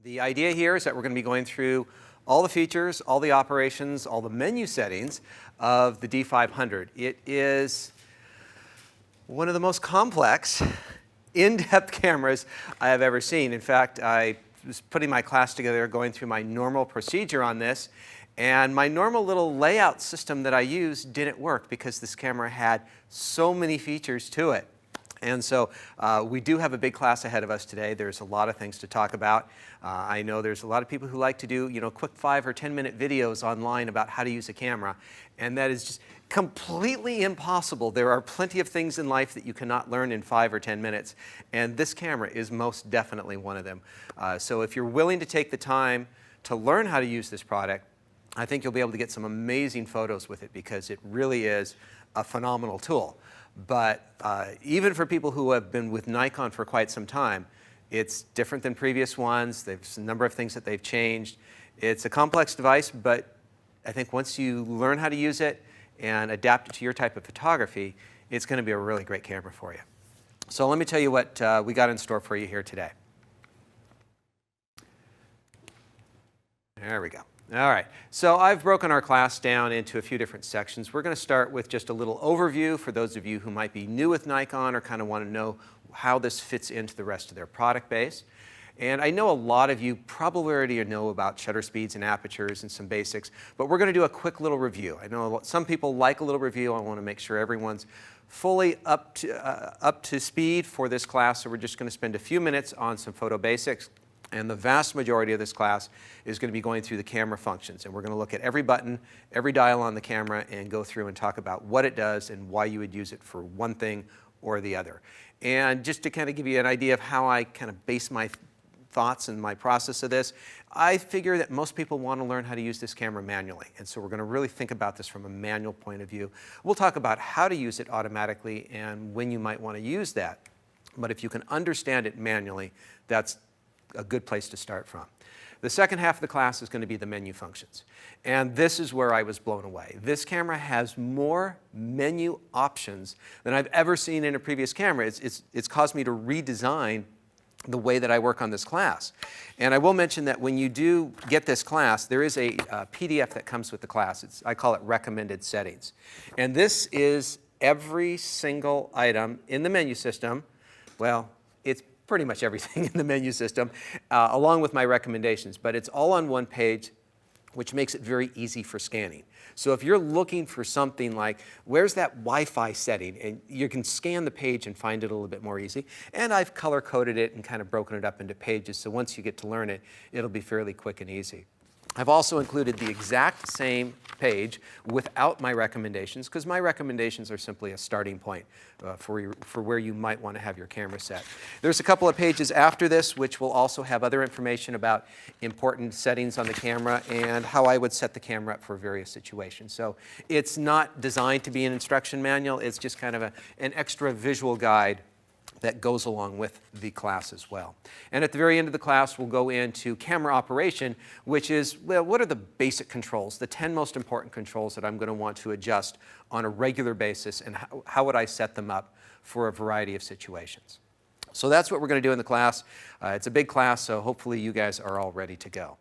The idea here is that we're going to be going through all the features, all the operations, all the menu settings of the D500. It is one of the most complex, in-depth cameras I have ever seen. In fact, I was putting my class together, going through my normal procedure on this, and my normal little layout system that I used didn't work because this camera had so many features to it. And so we do have a big class ahead of us today. There's a lot of things to talk about. I know there's a lot of people who like to do, quick 5 or 10-minute videos online about how to use a camera, and that is just completely impossible. There are plenty of things in life that you cannot learn in 5 or 10 minutes, and this camera is most definitely one of them. So if you're willing to take the time to learn how to use this product, I think you'll be able to get some amazing photos with it because it really is a phenomenal tool. But even for people who have been with Nikon for quite some time, it's different than previous ones. There's a number of things that they've changed. It's a complex device, but I think once you learn how to use it and adapt it to your type of photography, it's going to be a really great camera for you. So let me tell you what we got in store for you here today. There we go. All right, so I've broken our class down into a few different sections. We're going to start with just a little overview for those of you who might be new with Nikon or kind of want to know how this fits into the rest of their product base. And I know a lot of you probably already know about shutter speeds and apertures and some basics, but we're going to do a quick little review. I know some people like a little review. I want to make sure everyone's fully up to speed for this class, so we're just going to spend a few minutes on some photo basics. And the vast majority of this class is going to be going through the camera functions. And we're going to look at every button, every dial on the camera, and go through and talk about what it does and why you would use it for one thing or the other. And just to kind of give you an idea of how I kind of base my thoughts and my process of this, I figure that most people want to learn how to use this camera manually. And so we're going to really think about this from a manual point of view. We'll talk about how to use it automatically and when you might want to use that. But if you can understand it manually, that's a good place to start from. The second half of the class is going to be the menu functions. And this is where I was blown away. This camera has more menu options than I've ever seen in a previous camera. It's caused me to redesign the way that I work on this class. And I will mention that when you do get this class, there is a PDF that comes with the class. I call it recommended settings. And this is every single item in the menu system. Well, it's pretty much everything in the menu system, along with my recommendations. But it's all on one page, which makes it very easy for scanning. So if you're looking for something like, where's that Wi-Fi setting? And you can scan the page and find it a little bit more easy. And I've color-coded it and kind of broken it up into pages, so once you get to learn it, it'll be fairly quick and easy. I've also included the exact same page without my recommendations, because my recommendations are simply a starting point for where you might want to have your camera set. There's a couple of pages after this which will also have other information about important settings on the camera and how I would set the camera up for various situations. So it's not designed to be an instruction manual. It's just kind of an extra visual guide that goes along with the class as well. And at the very end of the class, we'll go into camera operation, which is, well, what are the basic controls, the 10 most important controls that I'm going to want to adjust on a regular basis, and how would I set them up for a variety of situations. So that's what we're going to do in the class. It's a big class, so hopefully you guys are all ready to go.